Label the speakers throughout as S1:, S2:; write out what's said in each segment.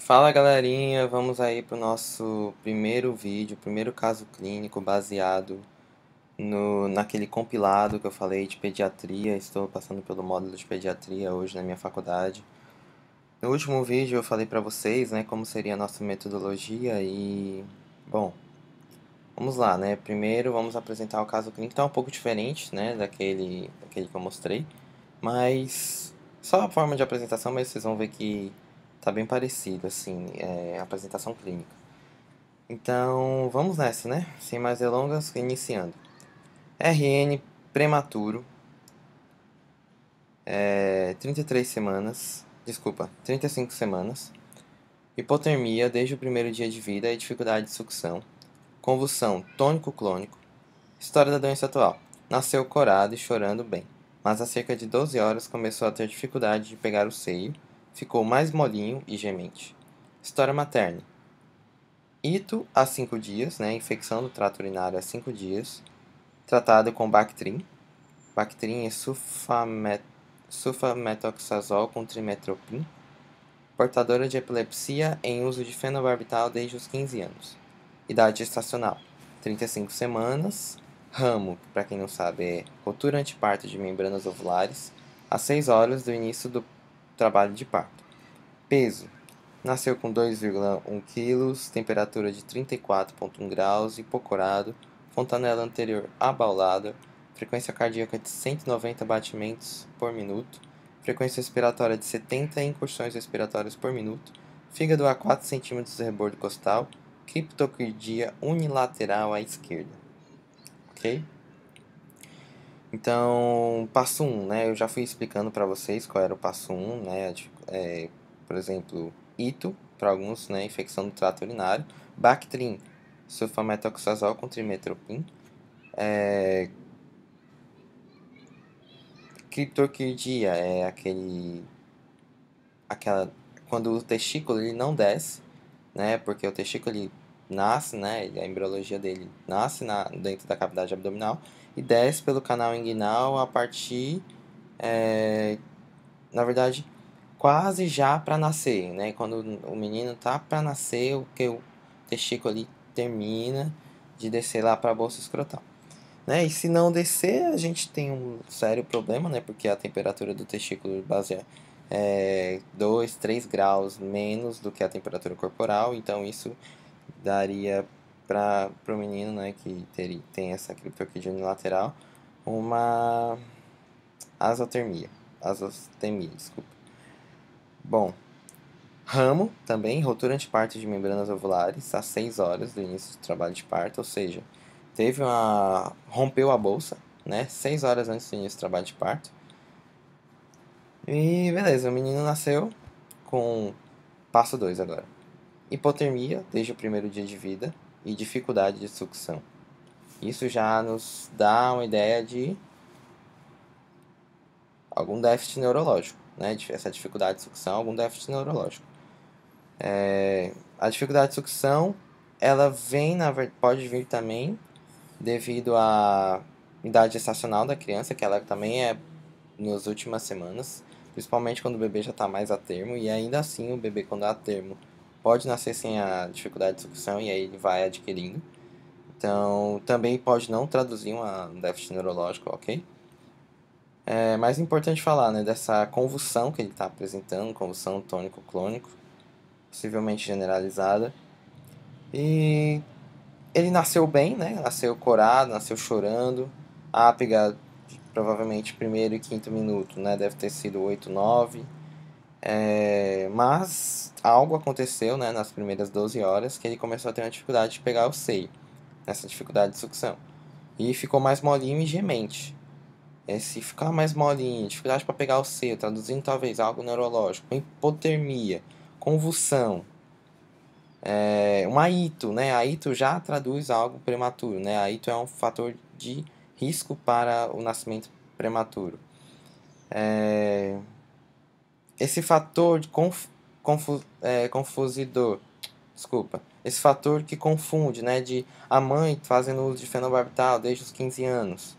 S1: Fala galerinha, vamos aí pro nosso primeiro vídeo, primeiro caso clínico baseado naquele compilado que eu falei de pediatria. Estou passando pelo módulo de pediatria hoje na minha faculdade. No último vídeo eu falei pra vocês, né, como seria a nossa metodologia e, bom, vamos lá, né? Primeiro vamos apresentar o caso clínico, tá um pouco diferente, né, daquele que eu mostrei, mas só a forma de apresentação, mas vocês vão ver que tá bem parecido, assim, a apresentação clínica. Então, vamos nessa, né? Sem mais delongas, iniciando. RN prematuro, 33 semanas, desculpa, 35 semanas. Hipotermia desde o primeiro dia de vida e dificuldade de sucção. Convulsão tônico-clônico. História da doença atual. Nasceu corado e chorando bem, mas há cerca de 12 horas começou a ter dificuldade de pegar o seio, ficou mais molinho e gemente. História materna. Ito há 5 dias, né? Infecção do trato urinário há 5 dias. Tratado com Bactrim. Bactrim é sulfametoxazol com trimethoprim. Portadora de epilepsia em uso de fenobarbital desde os 15 anos. Idade gestacional: 35 semanas. Ramo, para quem não sabe, é rotura anteparto de membranas ovulares, a 6 horas do início do trabalho de parto. Peso: nasceu com 2,1 kg, temperatura de 34,1 graus, hipocorado, fontanela anterior abaulada, frequência cardíaca de 190 batimentos por minuto, frequência respiratória de 70 incursões respiratórias por minuto, fígado a 4 cm do rebordo costal, criptocardia unilateral à esquerda. Ok? Então, passo 1, né? Eu já fui explicando para vocês qual era o passo 1, né? Por exemplo, ito, para alguns, né? Infecção do trato urinário. Bactrim, sulfametoxazol com trimethoprim. Criptorquidia é aquela quando o testículo ele não desce, né? Porque o testículo ele nasce, né? A embriologia dele nasce dentro da cavidade abdominal e desce pelo canal inguinal a partir, é, na verdade, quase já para nascer, né? Quando o menino tá para nascer, o testículo ali termina de descer lá para a bolsa escrotal, né? E se não descer, a gente tem um sério problema, né? Porque a temperatura do testículo base é 2, 3 graus menos do que a temperatura corporal, então isso daria para o menino, né, que tem essa criptorquidia unilateral, uma azotemia, desculpa. Bom, ramo também, rotura anteparto de membranas ovulares, às 6 horas do início do trabalho de parto, ou seja, rompeu a bolsa, né, 6 horas antes do início do trabalho de parto. E beleza, o menino nasceu com passo 2 agora. Hipotermia desde o primeiro dia de vida e dificuldade de sucção. Isso já nos dá uma ideia de algum déficit neurológico, né? Essa dificuldade de sucção, algum déficit neurológico. A dificuldade de sucção, ela pode vir também devido à idade gestacional da criança, que ela também é nas últimas semanas, principalmente quando o bebê já está mais a termo, e ainda assim o bebê quando é a termo pode nascer sem a dificuldade de sucção e aí ele vai adquirindo. Então, também pode não traduzir um déficit neurológico, ok? É mais importante falar, né, dessa convulsão que ele está apresentando, convulsão tônico-clônico, possivelmente generalizada. E ele nasceu bem, né? Nasceu corado, nasceu chorando. A ápiga, provavelmente primeiro e quinto minuto, né? Deve ter sido 8, 9. Mas algo aconteceu, né, nas primeiras 12 horas que ele começou a ter uma dificuldade de pegar o seio, essa dificuldade de sucção. E ficou mais molinho e gemente. Se ficar mais molinho, dificuldade para pegar o seio, traduzindo talvez algo neurológico, hipotermia, convulsão, uma ito, né? A ito já traduz algo prematuro, né? A ito é um fator de risco para o nascimento prematuro. Esse fator de confusidor, desculpa, esse fator que confunde, né? De a mãe fazendo uso de fenobarbital desde os 15 anos.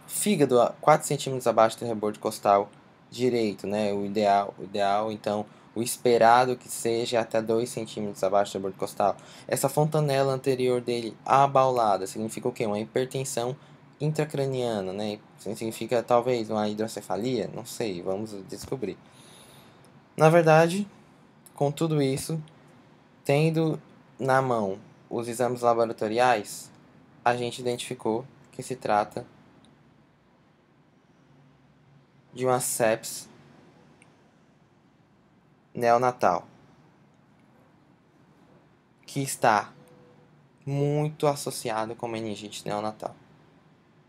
S1: Fígado a 4 centímetros abaixo do rebordo costal direito, né? O ideal, então, O esperado que seja até 2 centímetros abaixo do bordo costal. Essa fontanela anterior dele abaulada significa o quê? Uma hipertensão intracraniana, né? Significa talvez uma hidrocefalia? Não sei, vamos descobrir. Na verdade, com tudo isso, tendo na mão os exames laboratoriais, a gente identificou que se trata de uma sepsis neonatal, que está muito associado com meningite neonatal.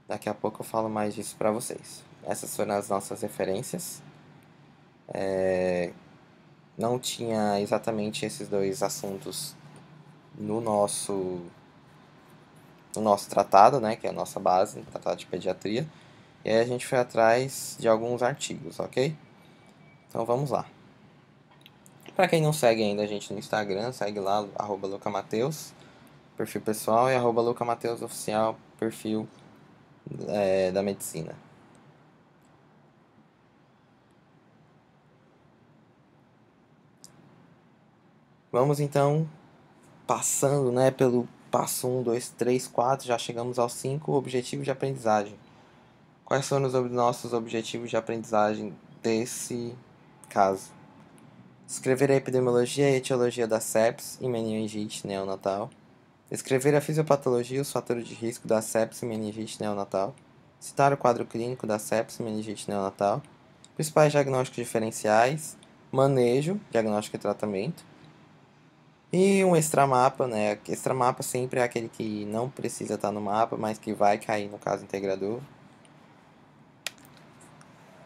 S1: Daqui a pouco eu falo mais disso para vocês. Essas foram as nossas referências. Não tinha exatamente esses dois assuntos no nosso tratado, né, que é a nossa base, no tratado de pediatria. E aí a gente foi atrás de alguns artigos, ok? Então vamos lá. Para quem não segue ainda a gente no Instagram, segue lá, @lucamateus, perfil pessoal, e @lucamateus_oficial, perfil da medicina. Vamos então passando, né, pelo passo 1, 2, 3, 4, já chegamos aos 5 objetivos de aprendizagem. Quais foram os nossos objetivos de aprendizagem desse caso? Escrever a epidemiologia e etiologia da sepsis e meningite neonatal. Escrever a fisiopatologia e os fatores de risco da sepsis e meningite neonatal. Citar o quadro clínico da sepsis e meningite neonatal. Principais diagnósticos diferenciais. Manejo, diagnóstico e tratamento. E um extramapa, né? Extramapa sempre é aquele que não precisa estar no mapa, mas que vai cair no caso integrador.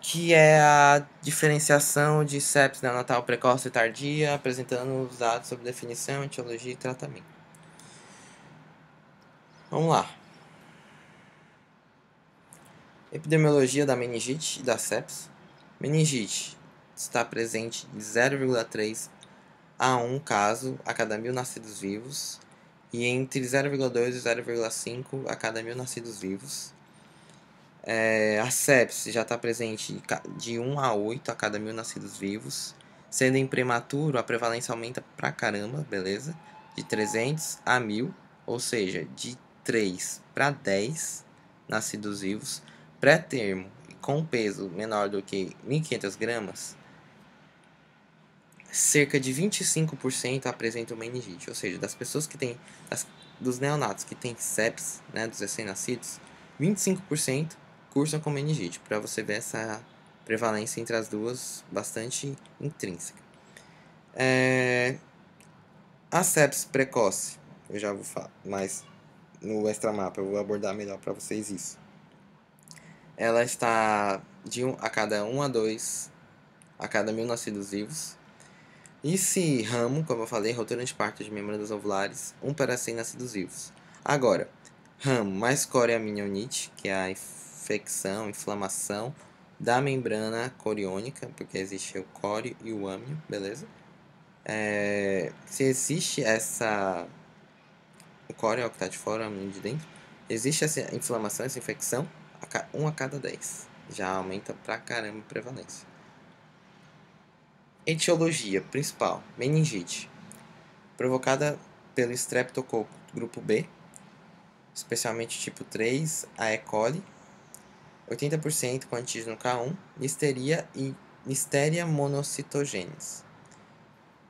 S1: Que é a diferenciação de sepsis neonatal precoce e tardia, apresentando os dados sobre definição, etiologia e tratamento. Vamos lá. Epidemiologia da meningite e da sepsis. Meningite está presente de 0,3 a 1 caso a cada 1.000 nascidos vivos e entre 0,2 e 0,5 a cada 1.000 nascidos vivos. A sepsis já está presente de 1 a 8 a cada 1.000 nascidos vivos. Sendo em prematuro, a prevalência aumenta pra caramba, beleza? De 300 a 1.000, ou seja, de 3 para 10 nascidos vivos. Pré-termo, com peso menor do que 1.500 gramas, cerca de 25% apresentam meningite. Ou seja, das pessoas que têm, dos neonatos que têm sepsis, né, dos recém-nascidos, 25% cursam com meningite, para você ver essa prevalência entre as duas bastante intrínseca. A sepsis precoce, eu já vou falar, mas no extramapa eu vou abordar melhor para vocês isso. Ela está de 1 a cada 1 a 2 a cada 1.000 nascidos vivos. Esse ramo, como eu falei, rotura de parto de membranas ovulares, 1 para 100 nascidos vivos. Agora, ramo mais coriamnionites, que é a inflamação da membrana coriônica, porque existe o córeo e o âmnio, beleza? Se existe essa... O córeo é o que está de fora, o âmnio de dentro. Existe essa inflamação, essa infecção, 1 a cada 10. Já aumenta pra caramba a prevalência. Etiologia principal, meningite, provocada pelo Streptococcus grupo B, especialmente tipo 3, a E. coli, 80% com antígeno K1, listeria e Listeria monocytogenes.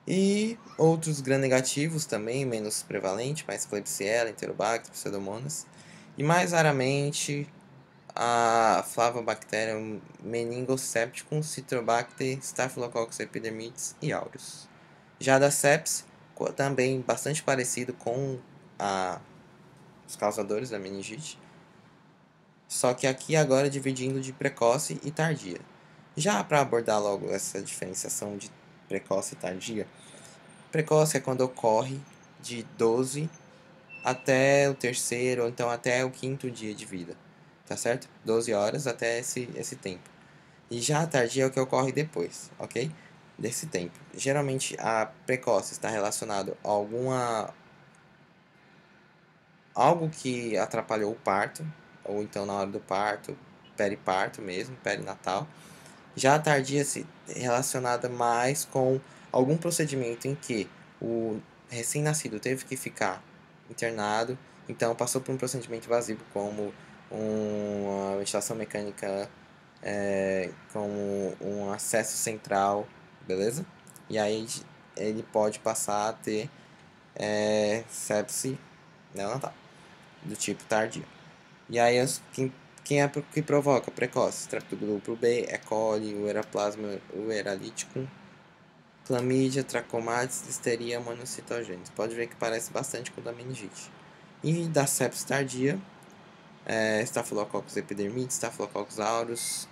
S1: E outros gram-negativos também, menos prevalente, mais Klebsiella, Enterobacter, Pseudomonas. E mais raramente a Flavobacterium meningocepticum, Citrobacter, Staphylococcus epidermidis e aureus. Já da sepsis, também bastante parecido com os causadores da meningite, só que aqui agora dividindo de precoce e tardia. Já para abordar logo essa diferenciação de precoce e tardia, precoce é quando ocorre de 12 até o terceiro, ou então até o quinto dia de vida, tá certo? 12 horas até esse tempo. E já a tardia é o que ocorre depois, ok? Desse tempo. Geralmente a precoce está relacionado a algo que atrapalhou o parto, ou então na hora do parto, periparto mesmo, perinatal. Já a tardia se relacionada mais com algum procedimento em que o recém-nascido teve que ficar internado, então passou por um procedimento invasivo como uma ventilação mecânica, como um acesso central, beleza? E aí ele pode passar a ter sepse neonatal, do tipo tardio. E aí quem é que provoca precoce? Streptococcus B, E. coli, Ueraplasma ueraliticum, clamídia, trachomatis, listeria, monocitogênese. Pode ver que parece bastante com da meningite. E da sepse tardia, Staphylococcus epidermidis, Staphylococcus aureus,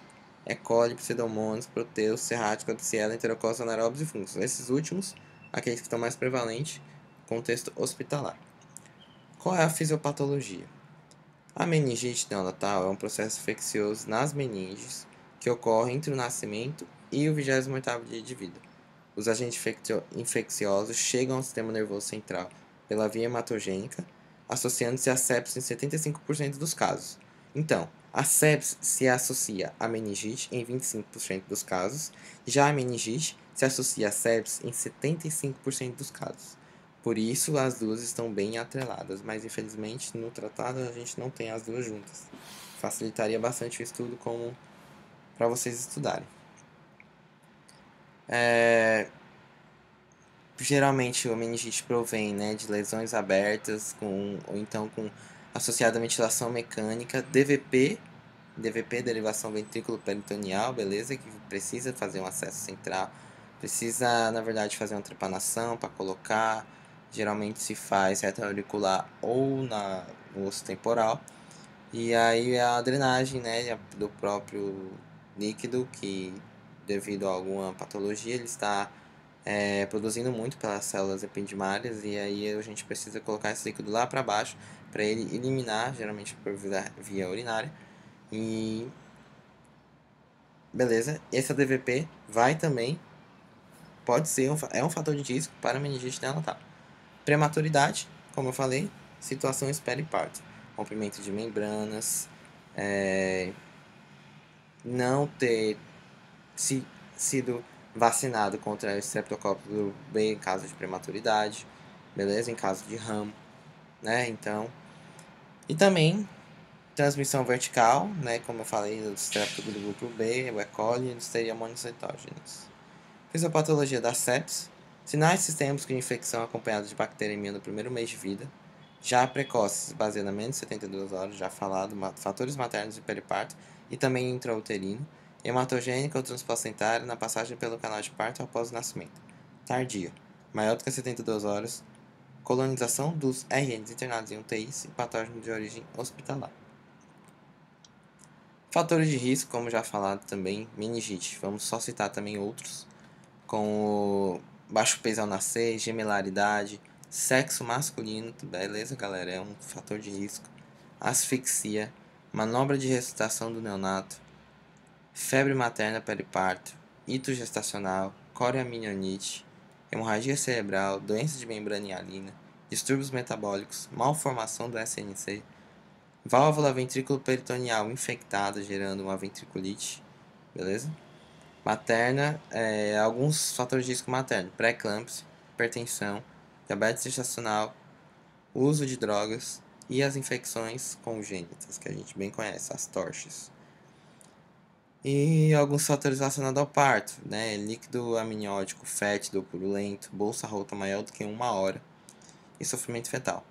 S1: E. coli, Pseudomonas, Proteus, Serrático, Klebsiella, Enterococcus, anaeróbios e fungos. Esses últimos, aqueles que estão mais prevalentes, contexto hospitalar. Qual é a fisiopatologia? A meningite neonatal é um processo infeccioso nas meninges que ocorre entre o nascimento e o 28º dia de vida. Os agentes infecciosos chegam ao sistema nervoso central pela via hematogênica, associando-se à sepse em 75% dos casos. Então, a sepse se associa à meningite em 25% dos casos, já a meningite se associa à sepse em 75% dos casos. Por isso, as duas estão bem atreladas, mas infelizmente no tratado a gente não tem as duas juntas. Facilitaria bastante o estudo como para vocês estudarem. Geralmente a meningite provém, né, de lesões abertas ou então com associada a ventilação mecânica, DVP, derivação ventrículo peritoneal, beleza, que precisa fazer um acesso central, precisa na verdade fazer uma trepanação para colocar, geralmente se faz retroauricular ou no osso temporal, e aí a drenagem, né, do próprio líquido que devido a alguma patologia ele está produzindo muito pelas células ependimárias, e aí a gente precisa colocar esse líquido lá para baixo para ele eliminar, geralmente por via urinária. E beleza, esse ADVP vai também, pode ser um fator de risco para a meningite neonatal. Prematuridade, como eu falei, situação espera e parto, rompimento de membranas, não ter sido vacinado contra o Streptococcus B em caso de prematuridade, beleza? Em caso de ramo, né? Então, e também transmissão vertical, né? Como eu falei, do Streptococcus B, o E. coli e Listeria monocytogenes. Fisiopatologia da sepsis, sinais sistêmicos de infecção acompanhados de bacteremia no primeiro mês de vida, já precoces, baseada em menos de 72 horas, já falado, fatores maternos e periparto, e também intrauterino, hematogênica ou transplacentária na passagem pelo canal de parto após o nascimento. Tardia, maior do que 72 horas, colonização dos RNs internados em UTIs e patógeno de origem hospitalar. Fatores de risco, como já falado também, meningite, vamos só citar também outros, como baixo peso ao nascer, gemelaridade, sexo masculino, beleza, galera, é um fator de risco, asfixia, manobra de ressuscitação do neonato, febre materna periparto, hito gestacional, coreamionite, hemorragia cerebral, doença de membrana hialina, distúrbios metabólicos, malformação do SNC, válvula ventrículo peritoneal infectada gerando uma ventriculite, beleza? Materna, alguns fatores de risco materno, pré-eclâmpsia, hipertensão, diabetes gestacional, uso de drogas e as infecções congênitas, que a gente bem conhece, as torches. E alguns fatores relacionados ao parto, né? Líquido amniótico fétido ou purulento, bolsa rota maior do que 1 hora e sofrimento fetal.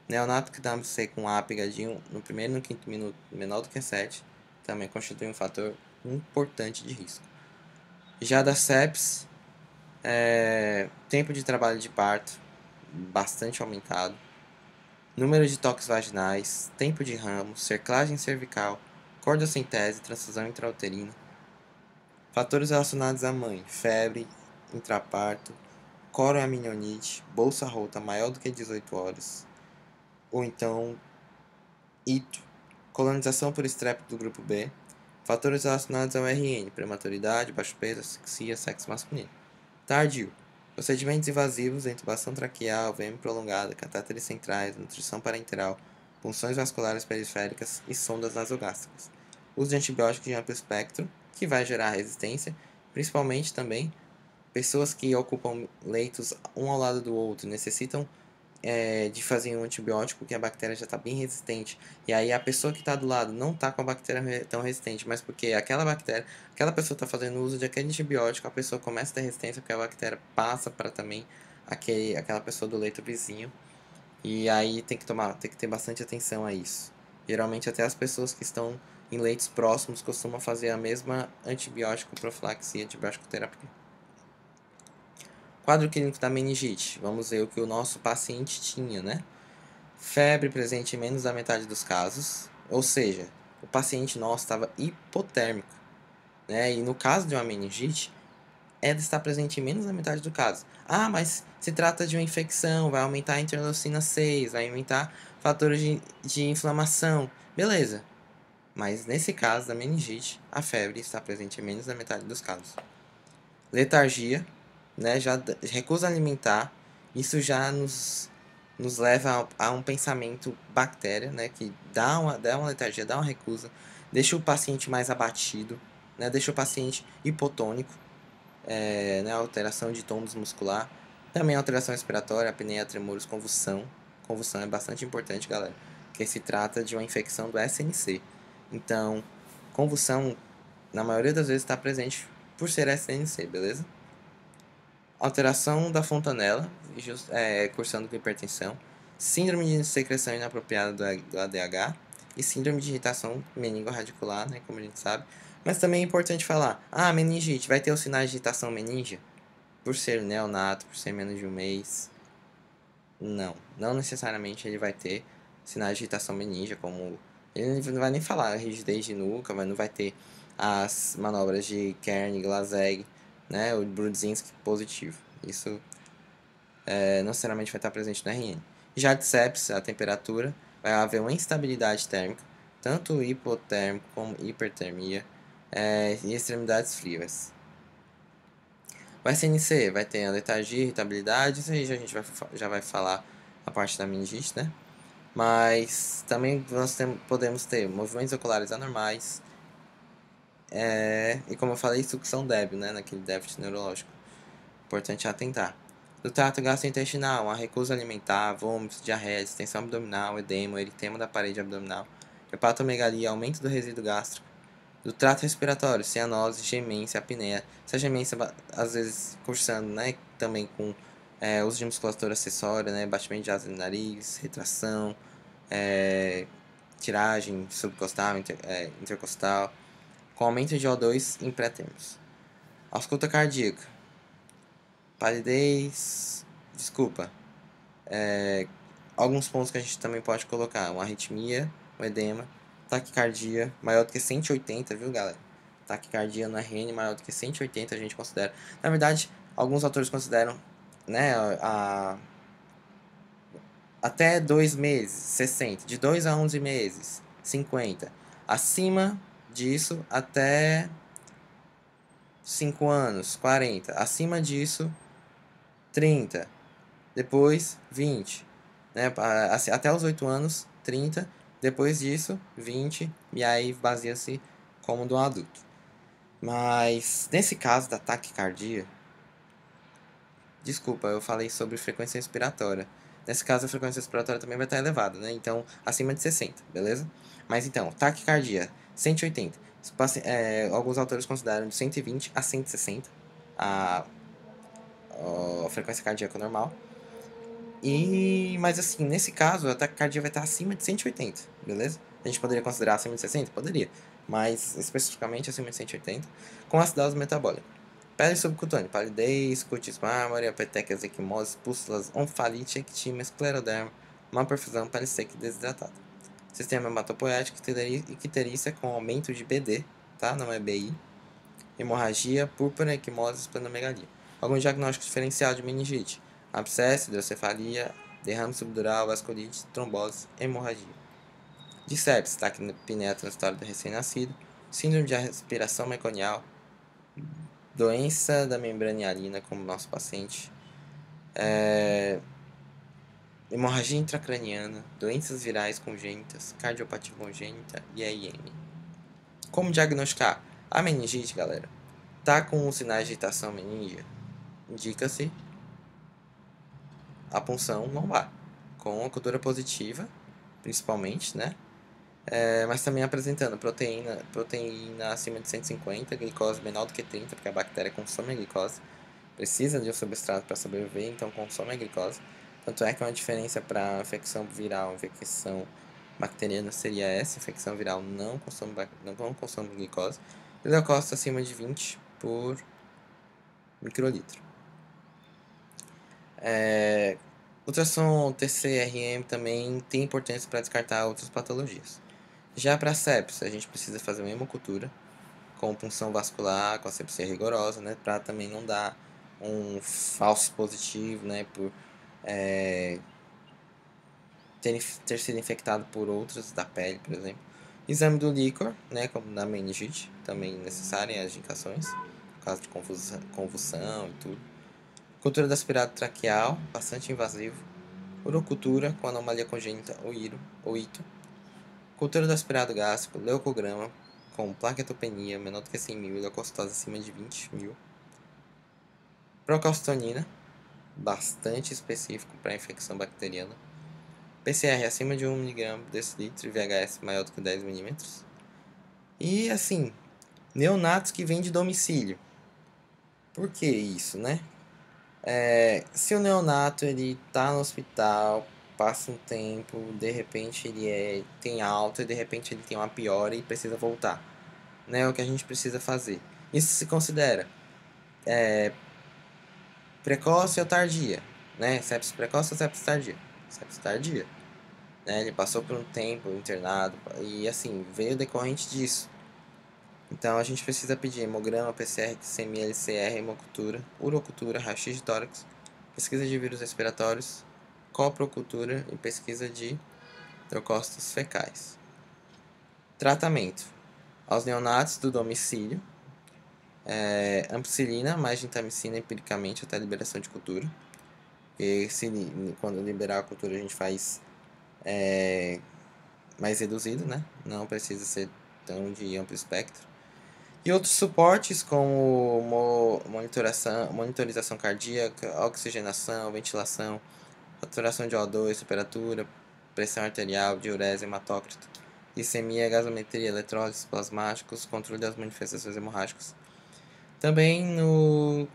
S1: Neonato que dá AMC com ápiga no primeiro e no quinto minuto menor do que 7 também constitui um fator importante de risco. Já da sepsis, tempo de trabalho de parto bastante aumentado, número de toques vaginais, tempo de ramo, cerclagem cervical, cordocentese, transfusão intrauterina, fatores relacionados à mãe, febre, intraparto, coroamnionite, bolsa rota maior do que 18 horas, ou então ito, colonização por estrep do grupo B, fatores relacionados ao RN, prematuridade, baixo peso, asfixia, sexo masculino. Tardio, procedimentos invasivos, intubação traqueal, VM prolongada, catéteres centrais, nutrição parenteral, punções vasculares periféricas e sondas nasogástricas. Uso de antibióticos de amplo espectro, que vai gerar resistência, principalmente também pessoas que ocupam leitos um ao lado do outro necessitam de fazer um antibiótico que a bactéria já está bem resistente. E aí a pessoa que está do lado não está com a bactéria tão resistente, mas porque aquela bactéria, aquela pessoa está fazendo uso de aquele antibiótico, a pessoa começa a ter resistência porque a bactéria passa para também aquela pessoa do leito vizinho. E aí tem que ter bastante atenção a isso. Geralmente até as pessoas que estão em leitos próximos costumam fazer a mesma antibiótico profilaxia, antibiótico terapia. Quadro clínico da meningite. Vamos ver o que o nosso paciente tinha, né? Febre presente em menos da metade dos casos, ou seja, o paciente nosso estava hipotérmico, né? E no caso de uma meningite, ela está presente em menos da metade do caso. Ah, mas se trata de uma infecção, vai aumentar a interleucina 6, vai aumentar fatores de inflamação. Beleza. Mas nesse caso da meningite, a febre está presente em menos da metade dos casos. Letargia, né? Já recusa alimentar. Isso já nos leva a um pensamento bactéria, né? Que dá uma letargia, dá uma recusa, deixa o paciente mais abatido, né? Deixa o paciente hipotônico, né? Alteração de tônus muscular, também alteração respiratória, apneia, tremores, convulsão. Convulsão é bastante importante, galera, porque se trata de uma infecção do SNC. Então, convulsão, na maioria das vezes, está presente por ser SNC, beleza? Alteração da fontanela, cursando com hipertensão, síndrome de secreção inapropriada do ADH e síndrome de irritação meningo-radicular, né, como a gente sabe. Mas também é importante falar, meningite, vai ter os sinais de irritação meningia? Por ser neonato, por ser menos de um mês? Não necessariamente ele vai ter sinais de irritação meningia, como... Ele não vai nem falar rigidez de nuca, mas não vai ter as manobras de Kern, Glaseg, né, o Brudzinski positivo. Isso não necessariamente vai estar presente no RN. Já de sepsis, a temperatura, vai haver uma instabilidade térmica, tanto hipotérmico como hipertermia, e extremidades frias. O SNC vai ter a letargia, irritabilidade, isso aí a gente já vai falar a parte da meningite, né? Mas também podemos ter movimentos oculares anormais, e como eu falei, sucção débil, né? Naquele déficit neurológico. Importante atentar. Do trato gastrointestinal, uma recusa alimentar, vômitos, diarreia, distensão abdominal, edema, eritema da parede abdominal, hepatomegalia, aumento do resíduo gástrico. Do trato respiratório, cianose, gemência, apneia. Essa gemência, às vezes, cursando, né, também com uso de musculatura acessória, né, batimento de asa no nariz, retração, tiragem subcostal, intercostal, com aumento de O2 em pré-termos. Ausculta cardíaca, palidez, alguns pontos que a gente também pode colocar, uma arritmia, um edema, taquicardia maior do que 180, viu, galera? Taquicardia no RN maior do que 180 a gente considera. Na verdade, alguns autores consideram, né, até 2 meses, 60. De 2 a 11 meses, 50. Acima disso, até 5 anos, 40. Acima disso, 30. Depois, 20. Né? Até os 8 anos, 30. Depois disso, 20. E aí baseia-se como do adulto. Mas, nesse caso da taquicardia, desculpa, eu falei sobre frequência respiratória. Nesse caso, a frequência respiratória também vai estar elevada, né? Então, acima de 60, beleza? Mas então, taquicardia, 180. Alguns autores consideram de 120 a 160 a frequência cardíaca normal. Mas assim, nesse caso, a taquicardia vai estar acima de 180, beleza? A gente poderia considerar acima de 60? Poderia. Mas especificamente acima de 180, com acidose metabólica. Pele subcutânea, palidez, cutis mármore, petecas, equimose, pústulas, onfalite, ectima, escleroderma, má perfusão, pele seca e desidratada. Sistema hematopoético e icterícia com aumento de BD, tá? Não é BI. Hemorragia, púrpura, equimose, esplenomegalia. Algum diagnóstico diferencial de meningite: abscesso, hidrocefalia, derrame subdural, vasculite, trombose, hemorragia. De sepsis, taquipneia transitória do recém-nascido, síndrome de respiração meconial, doença da membrana hialina, como nosso paciente, hemorragia intracraniana, doenças virais congênitas, cardiopatia congênita e EIM. Como diagnosticar? A meningite, galera, tá com sinais de irritação meningia? indica-se a punção lombar, com a cultura positiva, principalmente, né? Mas também apresentando proteína acima de 150, glicose menor do que 30, porque a bactéria consome a glicose, precisa de um substrato para sobreviver, então consome a glicose. Tanto é que uma diferença para infecção viral e infecção bacteriana seria essa: infecção viral não consome glicose, e leucócitos acima de 20 por microlitro. Ultrassom TCRM também tem importância para descartar outras patologias. Já para sepsis, a gente precisa fazer uma hemocultura com punção vascular, com asepsia rigorosa, né, para também não dar um falso positivo, né, por ter sido infectado por outros da pele, por exemplo. Exame do líquor, né, como na meningite, também necessário em as indicações, por causa de convulsão e tudo. Cultura do aspirado traqueal, bastante invasivo. Urocultura com anomalia congênita ou ito. Cultura do aspirado gástrico, leucograma, com plaquetopenia menor do que 100.000 e leucocitose acima de 20.000. Procalcitonina, bastante específico para infecção bacteriana. PCR acima de 1 mg por decilitro e VHS maior do que 10 mm. E assim, neonatos que vêm de domicílio. Por que isso, né? Se o neonato ele tá no hospital, passa um tempo, de repente ele tem alta e de repente ele tem uma piora e precisa voltar, né? É o que a gente precisa fazer. Isso se considera precoce ou tardia, né? Sepsis precoce ou sepsis tardia? Sepsis tardia, né? Ele passou por um tempo internado e assim veio decorrente disso. Então a gente precisa pedir hemograma, PCR, glicemia, LCR, hemocultura, urocultura, raio-x de tórax, pesquisa de vírus respiratórios, coprocultura e pesquisa de leucócitos fecais. Tratamento: aos neonatos do domicílio, ampicilina mais gentamicina empiricamente até a liberação de cultura. E quando liberar a cultura a gente faz mais reduzido, né? Não precisa ser tão de amplo espectro. E outros suportes como monitorização cardíaca, oxigenação, ventilação, saturação de O2, temperatura, pressão arterial, diurese, hematócrito, glicemia, gasometria, eletrólise, plasmáticos, controle das manifestações hemorrágicas. Também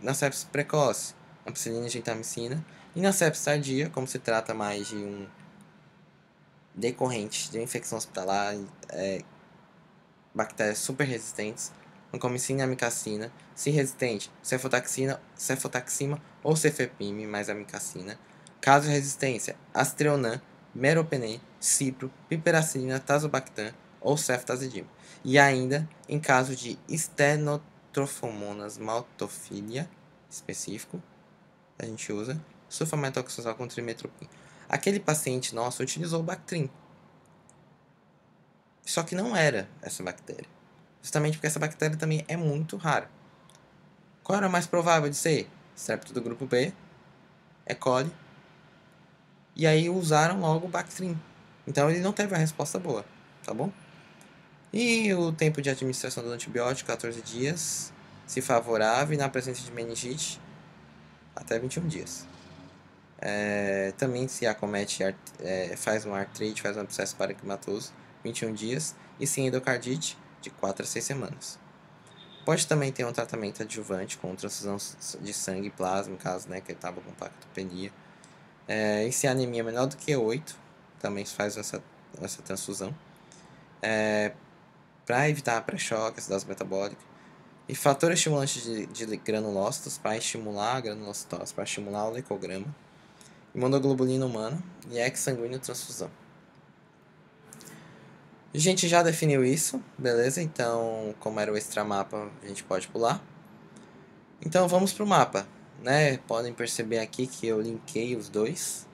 S1: na sepsis precoce, ampicilina e gentamicina. E na sepsis tardia, como se trata mais de um decorrente de uma infecção hospitalar, bactérias super resistentes, vancomicina e amicacina, se resistente, cefotaxima ou cefepime mais amicacina. Caso de resistência, Aztreonam, Meropenem, Cipro, Piperacilina, Tazobactam ou Ceftazidime. E ainda, em caso de Stenotrofomonas maltophilia específico, a gente usa sulfametoxazol com trimetoprim. Aquele paciente nosso utilizou o Bactrim, só que não era essa bactéria. Justamente porque essa bactéria também é muito rara. Qual era a mais provável de ser? Strepto do grupo B, E. coli. E aí usaram logo o Bactrim. Então ele não teve uma resposta boa, tá bom? E o tempo de administração do antibiótico, 14 dias, se favorável, e na presença de meningite, até 21 dias. Também se acomete, faz um artrite, faz um abscesso paraquimatoso, 21 dias, e se endocardite, de 4 a 6 semanas. Pode também ter um tratamento adjuvante com transfusão de sangue e plasma, em caso, né, que ele estava com plaquetopenia. E se a anemia é menor do que 8, também se faz essa transfusão. Para evitar pré-choque, acidose metabólica. E fator estimulante de granulócitos para estimular a granulocitose, para estimular o leucograma. Imunoglobulina humana e ex-sanguíneo transfusão. A gente já definiu isso, beleza? Então, como era o extramapa, a gente pode pular. Então, vamos para o mapa, né? Podem perceber aqui que eu linkei os dois.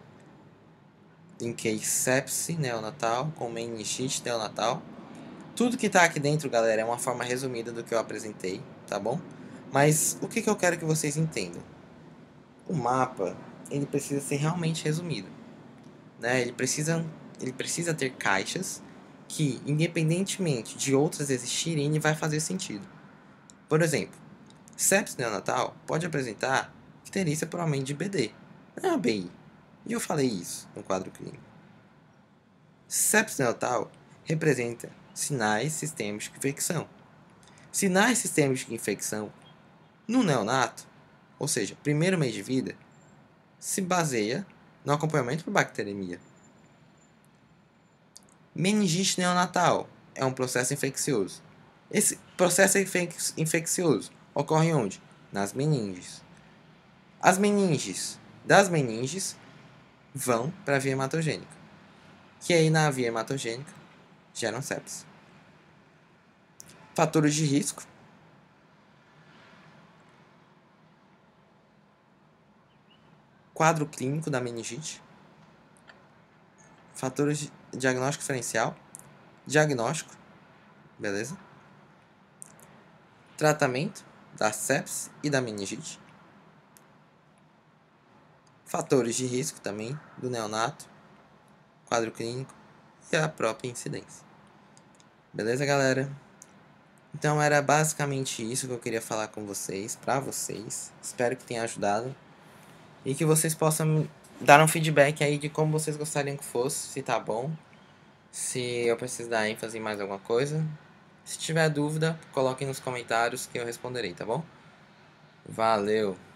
S1: Linkei sepse neonatal com meningite neonatal. Tudo que está aqui dentro, galera, é uma forma resumida do que eu apresentei, tá bom? Mas o que eu quero que vocês entendam? O mapa, ele precisa ser realmente resumido, né? Ele precisa ter caixas que, independentemente de outras existirem, ele vai fazer sentido. Por exemplo, sepsis neonatal pode apresentar icterícia por aumento de BD. Não é ABI. E eu falei isso no quadro clínico. Sepsis neonatal representa sinais sistêmicos de infecção. Sinais sistêmicos de infecção no neonato, ou seja, primeiro mês de vida, se baseia no acompanhamento por bacteremia. Meningite neonatal é um processo infeccioso. Esse processo infeccioso ocorre onde? Nas meninges. As meninges das meninges vão para a via hematogênica, que aí na via hematogênica geram sepsis. Fatores de risco. Quadro clínico da meningite. Fatores de diagnóstico diferencial. Diagnóstico. Beleza? Tratamento da sepsis e da meningite. Fatores de risco também do neonato. Quadro clínico e a própria incidência. Beleza, galera? Então era basicamente isso que eu queria falar com vocês, pra vocês. Espero que tenha ajudado. E que vocês possam dar um feedback aí de como vocês gostariam que fosse, se tá bom, se eu preciso dar ênfase em mais alguma coisa. Se tiver dúvida, coloquem nos comentários que eu responderei, tá bom? Valeu!